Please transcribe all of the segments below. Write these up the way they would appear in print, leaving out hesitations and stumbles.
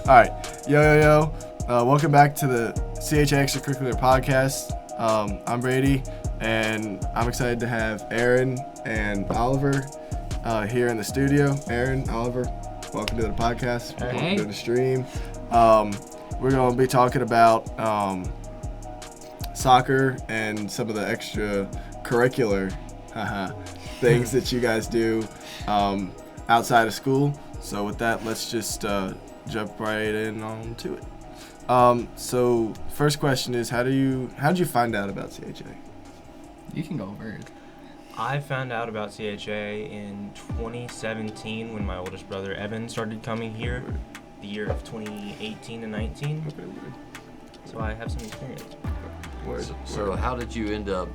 All right, yo. Welcome back to the CHA Extracurricular podcast. I'm Brady, and I'm excited to have Aaron and Oliver here in the studio. Aaron, Oliver, welcome to the podcast. Hey. Welcome to the stream. We're going to be talking about soccer and some of the extracurricular things that you guys do outside of school. So with that, let's just jump right in onto it. So first question is, how'd you find out about CHA? You can go over it. I found out about CHA in 2017 when my oldest brother Evan started coming here, the year of 2018 and 19. Okay, So I have some experience. So how did you end up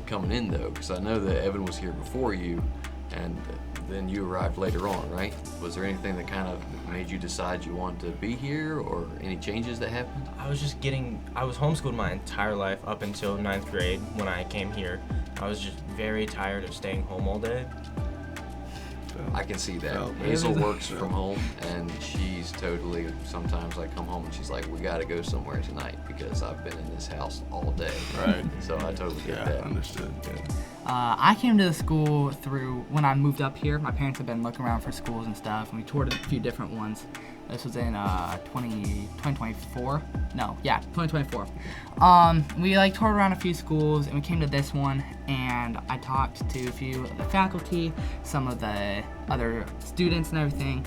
coming in though? Because I know that Evan was here before you, and then you arrived later on, right? Was there anything that kind of made you decide you wanted to be here, or any changes that happened? I was homeschooled my entire life up until 9th grade when I came here. I was just very tired of staying home all day. I can see that. Hazel works from home, and she's totally, sometimes I come home and she's like, we gotta go somewhere tonight because I've been in this house all day. Right. So I totally get that. Understood. Yeah. I came to the school through when I moved up here. My parents had been looking around for schools and stuff, and we toured a few different ones. This was in 2024. No, yeah, 2024. We toured around a few schools, and we came to this one, and I talked to a few of the faculty, some of the other students and everything,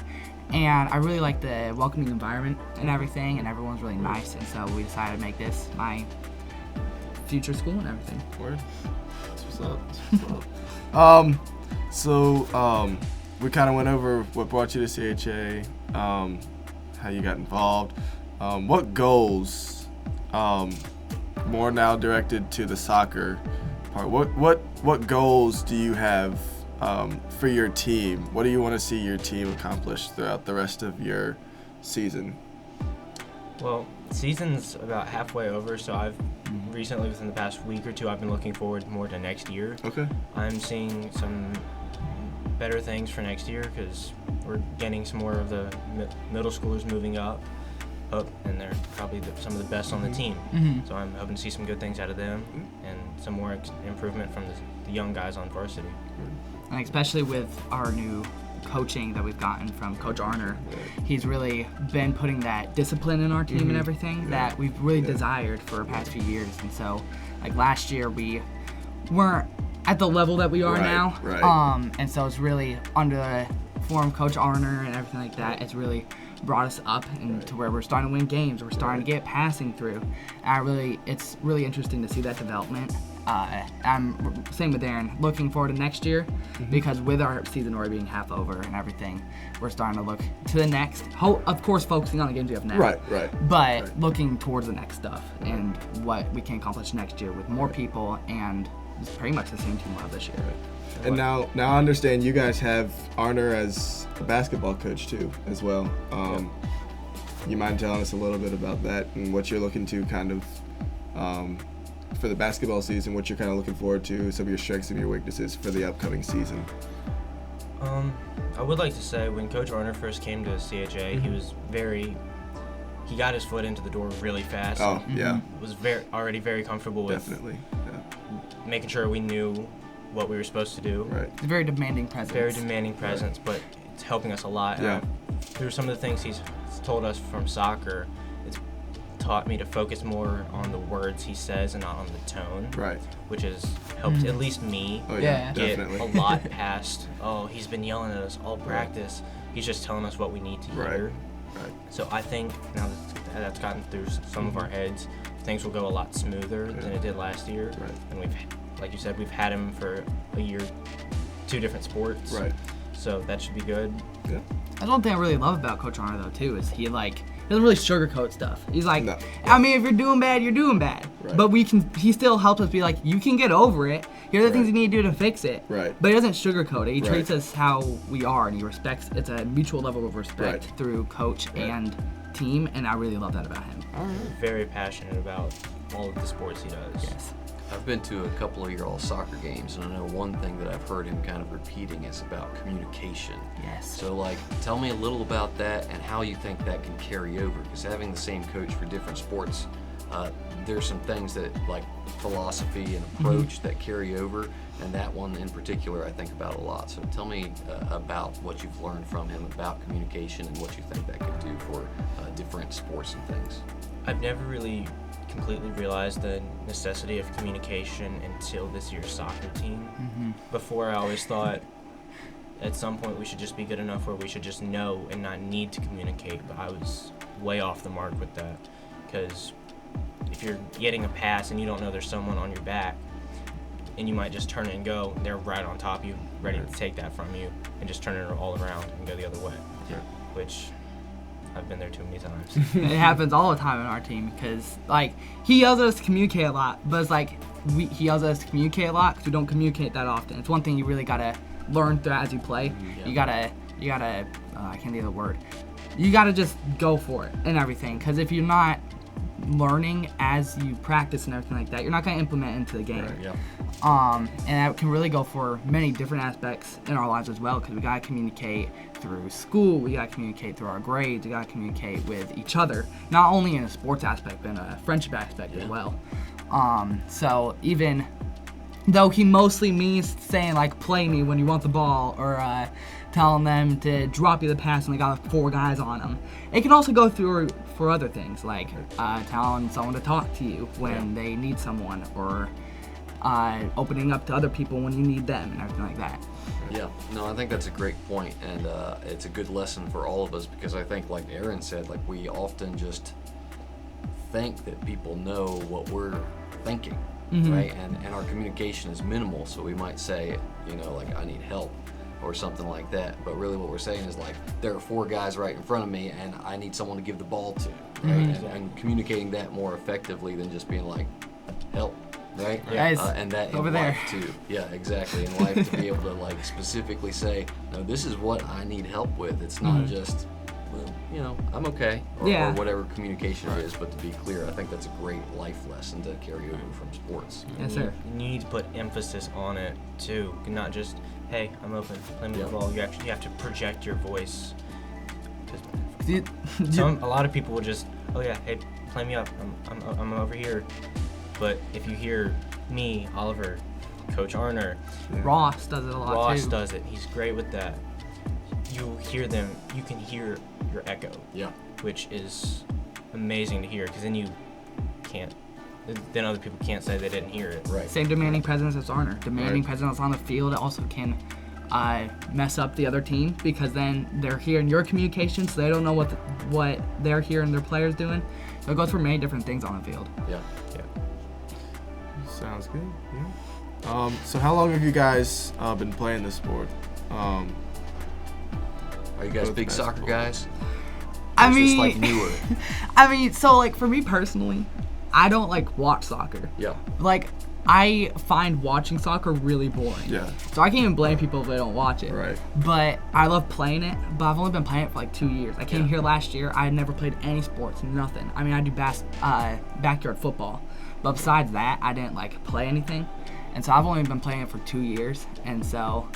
and I really liked the welcoming environment and everything, and everyone's really nice, and so we decided to make this my future school and everything. Word. That's what's up. So we kind of went over what brought you to CHA, how you got involved. What goals, more now directed to the soccer part, what goals do you have for your team? What do you want to see your team accomplish throughout the rest of your season? Well, season's about halfway over, so I've recently, within the past week or two, I've been looking forward more to next year. Okay. I'm seeing some better things for next year because we're getting some more of the middle schoolers moving up, and they're probably some of the best on the team. Mm-hmm. So I'm hoping to see some good things out of them and some more improvement from the young guys on varsity. And especially with our new coaching that we've gotten from Coach Arner, he's really been putting that discipline in our team and everything that we've really desired for the past few years. And so, last year we weren't at the level that we are now. Right. And so it's really under the form of Coach Arner and everything like that. It's really brought us up to where we're starting to win games. We're starting to get passing through. It's really interesting to see that development. I'm same with Aaron, looking forward to next year because with our season already being half over and everything, we're starting to look to the next. Of course, focusing on the games we have now. Right. But looking towards the next stuff and what we can accomplish next year with more people and it's pretty much the same team we'll have this year. And now I understand you guys have Arner as a basketball coach too, as well. You mind telling us a little bit about that and what you're looking to kind of for the basketball season, what you're kind of looking forward to, some of your strengths and your weaknesses for the upcoming season? I would like to say when Coach Arner first came to CHA, he got his foot into the door really fast. Oh, yeah. Was already very comfortable with making sure we knew what we were supposed to do. Right. It's a very demanding presence. But it's helping us a lot. Yeah. Through some of the things he's told us from soccer, it's taught me to focus more on the words he says and not on the tone. Right. Which has helped at least me Yeah. get Definitely. a lot past, he's been yelling at us all practice. He's just telling us what we need to hear. Right. So I think now that that's gotten through some of our heads, things will go a lot smoother than it did last year. Right. And like you said, we've had him for a year, 2 different sports. Right. So that should be good. Yeah. That's one thing I really love about Coach Arner though too is he doesn't really sugarcoat stuff. He's like, No. I mean, if you're doing bad, you're doing bad. Right. But he still helps us be like, you can get over it. Here are the things you need to do to fix it. Right. But he doesn't sugarcoat it. He Right. treats us how we are, and he respects. It's a mutual level of respect Right. through coach and team, and I really love that about him. All right. Very passionate about all of the sports he does. Yes. I've been to a couple of your all soccer games, and I know one thing that I've heard him kind of repeating is about communication. Yes. So, like, tell me a little about that and how you think that can carry over. Because having the same coach for different sports, there's some things that, like philosophy and approach, that carry over, and that one in particular I think about a lot. So tell me about what you've learned from him about communication and what you think that could do for different sports and things. I've never really completely realized the necessity of communication until this year's soccer team. Before, I always thought at some point we should just be good enough where we should just know and not need to communicate, but I was way off the mark with that, because if you're getting a pass and you don't know there's someone on your back, and you might just turn it and go, and they're right on top of you, ready to take that from you, and just turn it all around and go the other way, which I've been there too many times. It happens all the time in our team because, like, he yells at us to communicate a lot, but it's like he yells at us to communicate a lot because we don't communicate that often. It's one thing you really gotta learn through as you play. You gotta I can't think of the word. You gotta just go for it and everything, because if you're not learning as you practice and everything like that, you're not gonna implement into the game. And that can really go for many different aspects in our lives as well, because we gotta communicate through school, we gotta communicate through our grades, we gotta communicate with each other, not only in a sports aspect, but in a friendship aspect as well. So even though he mostly means saying, like, play me when you want the ball, or telling them to drop you the pass when they got 4 guys on them, it can also go through for other things, like telling someone to talk to you when they need someone, or opening up to other people when you need them and everything like that. Yeah, no, I think that's a great point, and it's a good lesson for all of us, because I think, like Aaron said, like, we often just think that people know what we're thinking, right? And our communication is minimal, so we might say, you know, like, I need help or something like that, but really what we're saying is, like, there are 4 guys right in front of me and I need someone to give the ball to, right? And communicating that more effectively than just being like, help. Right? Guys, and that over in there. life too. Yeah, exactly. In life, to be able to, like, specifically say, no, this is what I need help with. It's not just, well, you know, I'm okay, or whatever communication it is, but to be clear, I think that's a great life lesson to carry over from sports. Yes, sir. You need to put emphasis on it too, not just, hey, I'm open, play me the ball. You have to project your voice. Because a lot of people will just, oh yeah, hey, play me up. I'm over here. But if you hear me, Oliver, Coach Arner, Ross does it a lot too. Ross does it. He's great with that. You hear them. You can hear your echo. Yeah. Which is amazing to hear, because then you can't. Then other people can't say they didn't hear it. Right. Same demanding presence as Arner. Demanding presence on the field also can mess up the other team, because then they're hearing your communication, so they don't know what they're hearing their players doing. So it goes for many different things on the field. Yeah. Sounds good. Yeah. So how long have you guys been playing this sport? Are you guys Both big soccer basketball. guys? I Or is this, mean, like, newer? I mean, so, like, for me personally, I don't like watch soccer. Yeah. Like, I find watching soccer really boring. Yeah. So I can't even blame people if they don't watch it. Right. But I love playing it, but I've only been playing it for like 2 years. I came here last year. I had never played any sports, nothing. I mean, I do backyard football. But besides that, I didn't, like, play anything. And so I've only been playing it for 2 years. And so,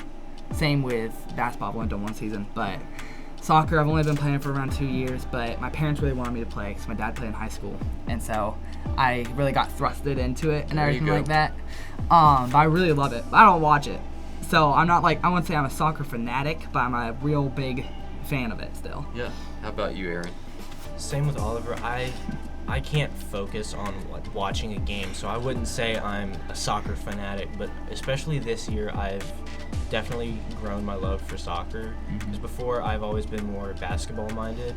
same with basketball. I've only done 1 season. But soccer, I've only been playing for around 2 years. But my parents really wanted me to play because my dad played in high school. And so I really got thrusted into it and There you everything go. like that. But I really love it. I don't watch it. So I'm not, like, I wouldn't say I'm a soccer fanatic, but I'm a real big fan of it still. Yeah. How about you, Aaron? Same with Oliver. I can't focus on, like, watching a game, so I wouldn't say I'm a soccer fanatic, but especially this year, I've definitely grown my love for soccer. Because before, I've always been more basketball minded,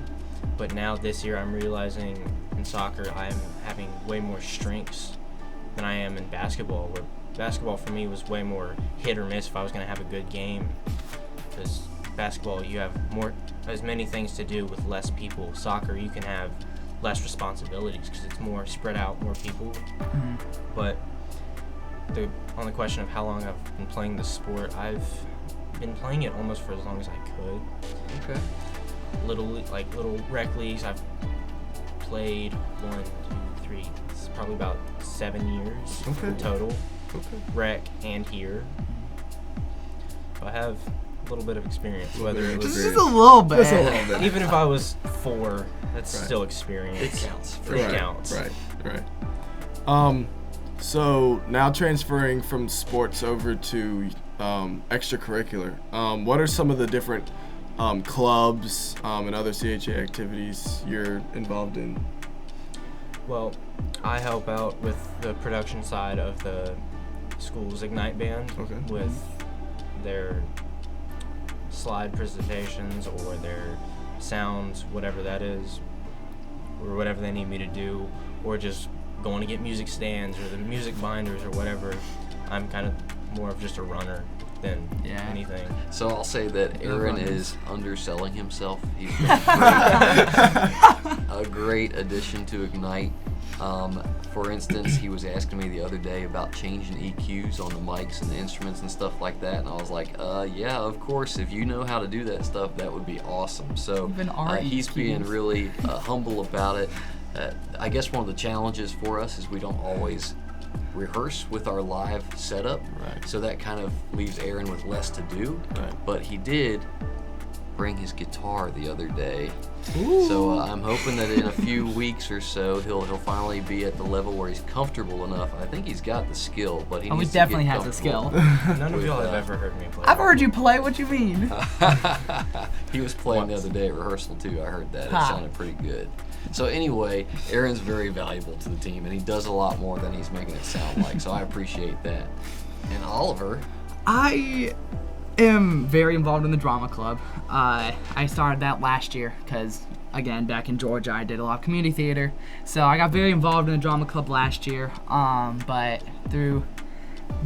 but now this year I'm realizing in soccer I'm having way more strengths than I am in basketball, where basketball for me was way more hit or miss if I was going to have a good game. Because basketball, you have as many things to do with less people. Soccer, you can have less responsibilities because it's more spread out, more people. But on the question of how long I've been playing this sport, I've been playing it almost for as long as I could. Okay. Little rec leagues, I've played 1, 2, 3. It's probably about 7 years total. Okay. Rec and here. So I have a little bit of experience. Whether it was Just a little bit. Just a little bit. even if I was 4, that's Right. still experience. It counts. It counts. Right. So now transferring from sports over to extracurricular. What are some of the different clubs and other CHA activities you're involved in? Well, I help out with the production side of the school's igKnight band with their slide presentations or their sounds, whatever that is, or whatever they need me to do, or just going to get music stands or the music binders or whatever. I'm kind of more of just a runner than anything. So I'll say that Aaron is underselling himself. He's been a great addition to igKnight. For instance, he was asking me the other day about changing EQs on the mics and the instruments and stuff like that, and I was like, yeah, of course, if you know how to do that stuff, that would be awesome. So he's being really humble about it. I guess one of the challenges for us is we don't always rehearse with our live setup, so that kind of leaves Aaron with less to do. But he did bring his guitar the other day. Ooh. So I'm hoping that in a few weeks or so he'll finally be at the level where he's comfortable enough. I think he's got the skill, but he needs definitely to get has the skill. None of y'all have ever heard me play. I've heard you play. What you mean? He was playing the other day at rehearsal too. I heard that. It sounded pretty good. So anyway, Aaron's very valuable to the team, and he does a lot more than he's making it sound like. So I appreciate that. And Oliver, I am very involved in the drama club. I started that last year because, again, back in Georgia, I did a lot of community theater. So I got very involved in the drama club last year. But through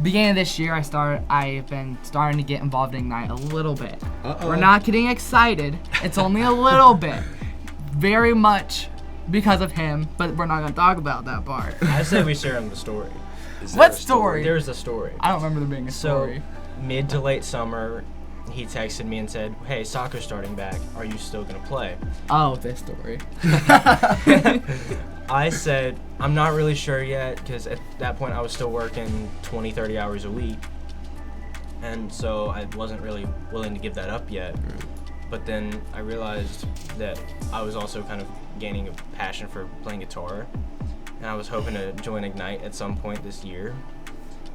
beginning of this year, I've been starting to get involved in igKnight a little bit. We're not getting excited. It's only a little bit. Very much because of him, but we're not going to talk about that part. I say we share him the story. What story? There's a story. I don't remember there being a story. So, mid to late summer, he texted me and said, "Hey, soccer's starting back. Are you still going to play?" Oh, this story. I said, "I'm not really sure yet," because at that point I was still working 20, 30 hours a week. And so I wasn't really willing to give that up yet. But then I realized that I was also kind of gaining a passion for playing guitar. And I was hoping to join igKnight at some point this year.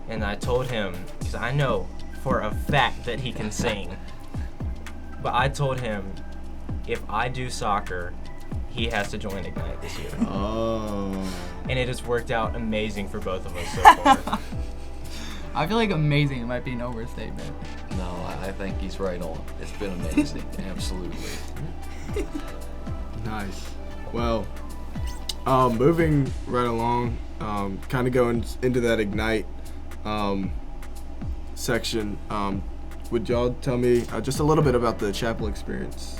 And I told him, because I know for a fact that he can sing, but I told him if I do soccer, he has to join igKnight this year. Oh. And it has worked out amazing for both of us so far. I feel like amazing might be an overstatement. no, I think he's right on. It's been amazing, absolutely. Nice. Well, moving right along, kind of going into that igKnight section, would y'all tell me just a little bit about the chapel experience?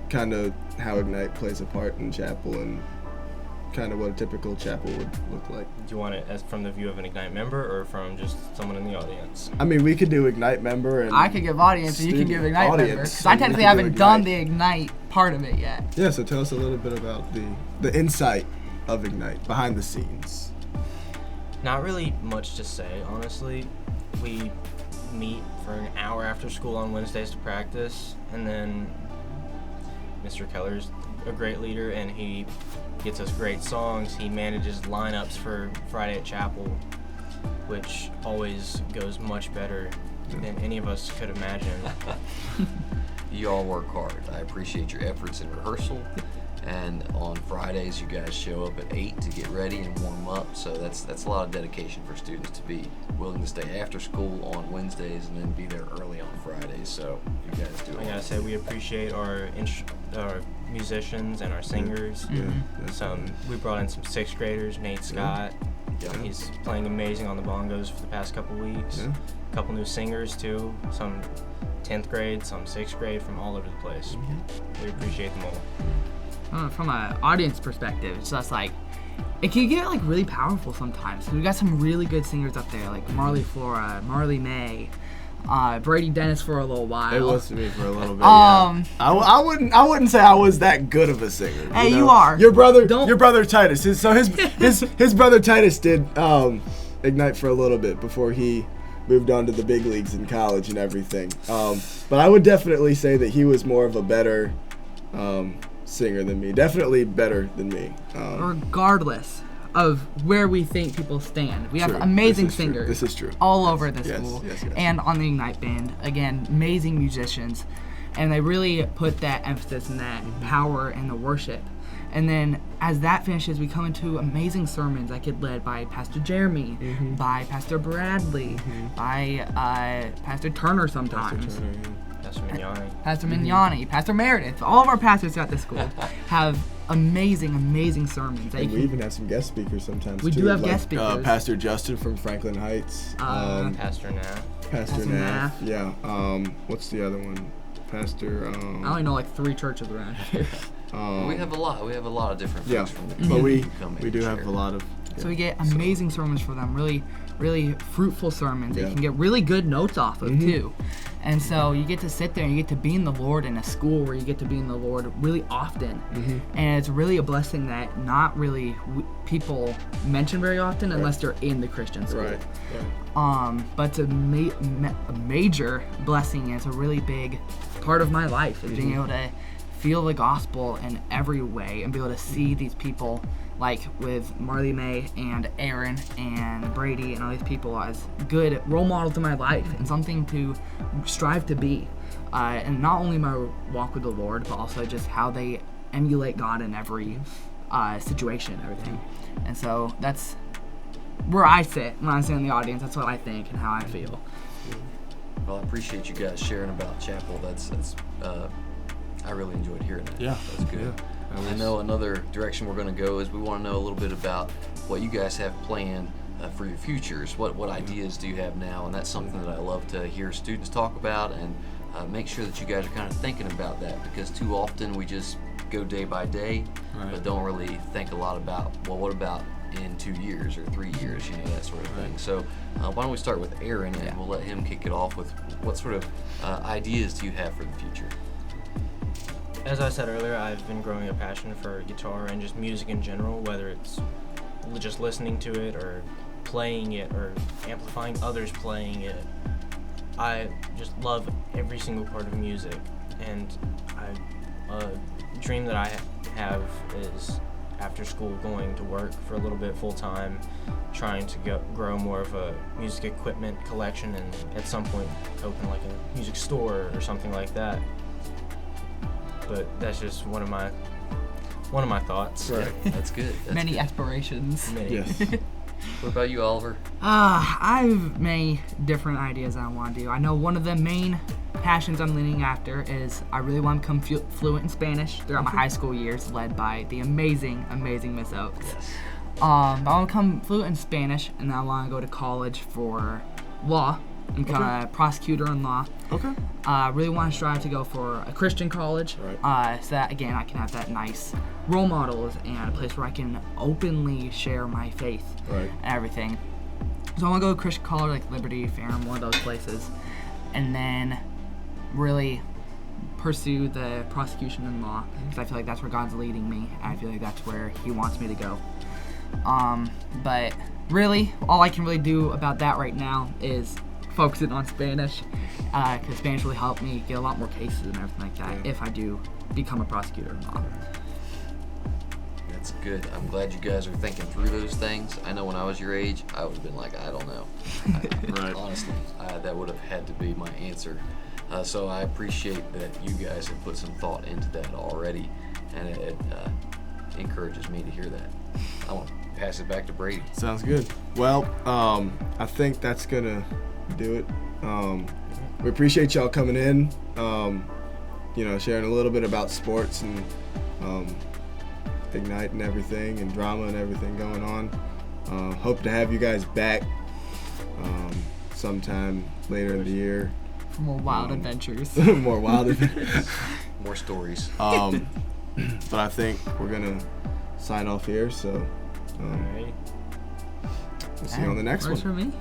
Kind of how igKnight plays a part in chapel and kind of what a typical chapel would look like. Do you want it as from the view of an igKnight member or from just someone in the audience? I mean, we could do igKnight member and I could give audience, and you can give student igKnight member. audience, Because I and we technically can do haven't done igKnight. the igKnight part of it yet. Yeah, so tell us a little bit about the insight of igKnight, behind the scenes. Not really much to say, honestly. We meet for an hour after school on Wednesdays to practice, and then Mr. Keller's a great leader, and he gets us great songs. He manages lineups for Friday at chapel, which always goes much better than any of us could imagine. You all work hard. I appreciate your efforts in rehearsal. And on Fridays, you guys show up at 8 to get ready and warm up. So that's a lot of dedication for students to be willing to stay after school on Wednesdays and then be there early on Fridays. So you guys do. I gotta say, we appreciate our musicians and our singers. We brought in some 6th graders, Nate Scott. Yeah. He's playing amazing on the bongos for the past couple weeks. Yeah. A couple new singers too. Some 10th grade, some 6th grade, from all over the place. We appreciate them all. From an audience perspective, it's just like, it can get like really powerful sometimes. We got some really good singers up there, like Marley Flora, Marley May, Brady Dennis for a little while. It was to me for a little bit. Yeah. I wouldn't say I was that good of a singer. Hey, you are. Your brother Titus. His brother Titus did igKnight for a little bit before he moved on to the big leagues in college and everything. But I would definitely say that he was more of a better singer than me. Definitely better than me. Regardless of where we think people stand, we have True. amazing singers. This is true. All over the Yes, school yes. and on the igKnight band. Again, amazing musicians, and they really put that emphasis and that power in the worship. And then as that finishes, we come into amazing sermons that get led by Pastor Jeremy, by Pastor Bradley, by Pastor Turner sometimes. Pastor Mignani. Pastor Mignani, Pastor Meredith. All of our pastors at this school have amazing sermons. And we even have some guest speakers sometimes. We too, do have like, guest speakers. Pastor Justin from Franklin Heights. Pastor Nath. Pastor Nath. Yeah. What's the other one? Pastor. I only know like 3 churches around here. We have a lot. We have a lot of different Yeah, folks from the but community who come in we and do share. have a lot of. So we get amazing sermons for them, really fruitful sermons that you Yeah. can get really good notes off of too. And so you get to sit there and you get to be in the Lord in a school where you get to be in the Lord really often. And it's really a blessing that not really people mention very often unless they're in the Christian school. Right. But it's a major blessing, and it's a really big part of my life is being able to feel the gospel in every way and be able to see these people like with Marley May and Aaron and Brady and all these people as good role models in my life and something to strive to be. And not only my walk with the Lord, but also just how they emulate God in every situation and everything. And so that's where I sit when I'm sitting in the audience. That's what I think and how I feel. Well, I appreciate you guys sharing about chapel. That's I really enjoyed hearing that. Yeah. That's good. Yeah. I know another direction we're going to go is we want to know a little bit about what you guys have planned for your futures. What ideas do you have now? And that's something that I love to hear students talk about and make sure that you guys are kind of thinking about that, because too often we just go day by day, but don't really think a lot about, well, what about in 2 years or 3 years, that sort of thing. So why don't we start with Aaron, and we'll let him kick it off with what sort of ideas do you have for the future? As I said earlier, I've been growing a passion for guitar and just music in general, whether it's just listening to it or playing it or amplifying others playing it. I just love every single part of music, and a dream that I have is after school going to work for a little bit full time, trying to grow more of a music equipment collection, and at some point open like a music store or something like that. But that's just one of my thoughts. Right. That's good. That's Many good. aspirations. Yes. What about you, Oliver? I've many different ideas I want to do. I know one of the main passions I'm leaning after is I really want to become fluent in Spanish throughout my high school years, led by the amazing Miss Oaks. Yes. I want to become fluent in Spanish, and then I want to go to college for law and become a prosecutor in law. Okay. I really want to strive to go for a Christian college, Right. so that again I can have that nice role models and a place where I can openly share my faith Right. and everything. So I want to go to Christian college like Liberty, Ferrum, one of those places, and then really pursue the prosecution in law, because I feel like that's where God's leading me, and I feel like that's where He wants me to go. But really, all I can really do about that right now is focusing on Spanish, because Spanish really helped me get a lot more cases and everything like that if I do become a prosecutor in law. That's good. I'm glad you guys are thinking through those things. I know when I was your age, I would have been like, I don't know. Right. Honestly, that would have had to be my answer. So I appreciate that you guys have put some thought into that already, and it encourages me to hear that. I want to pass it back to Brady. Sounds good. Well, I think that's gonna do it. We appreciate y'all coming in. Sharing a little bit about sports and igKnight and everything, and drama and everything going on. Hope to have you guys back sometime later in the year. For more wild adventures. More wild adventures. More stories. But I think we're gonna sign off here. So Alright. we'll see you on the next Works one. for me.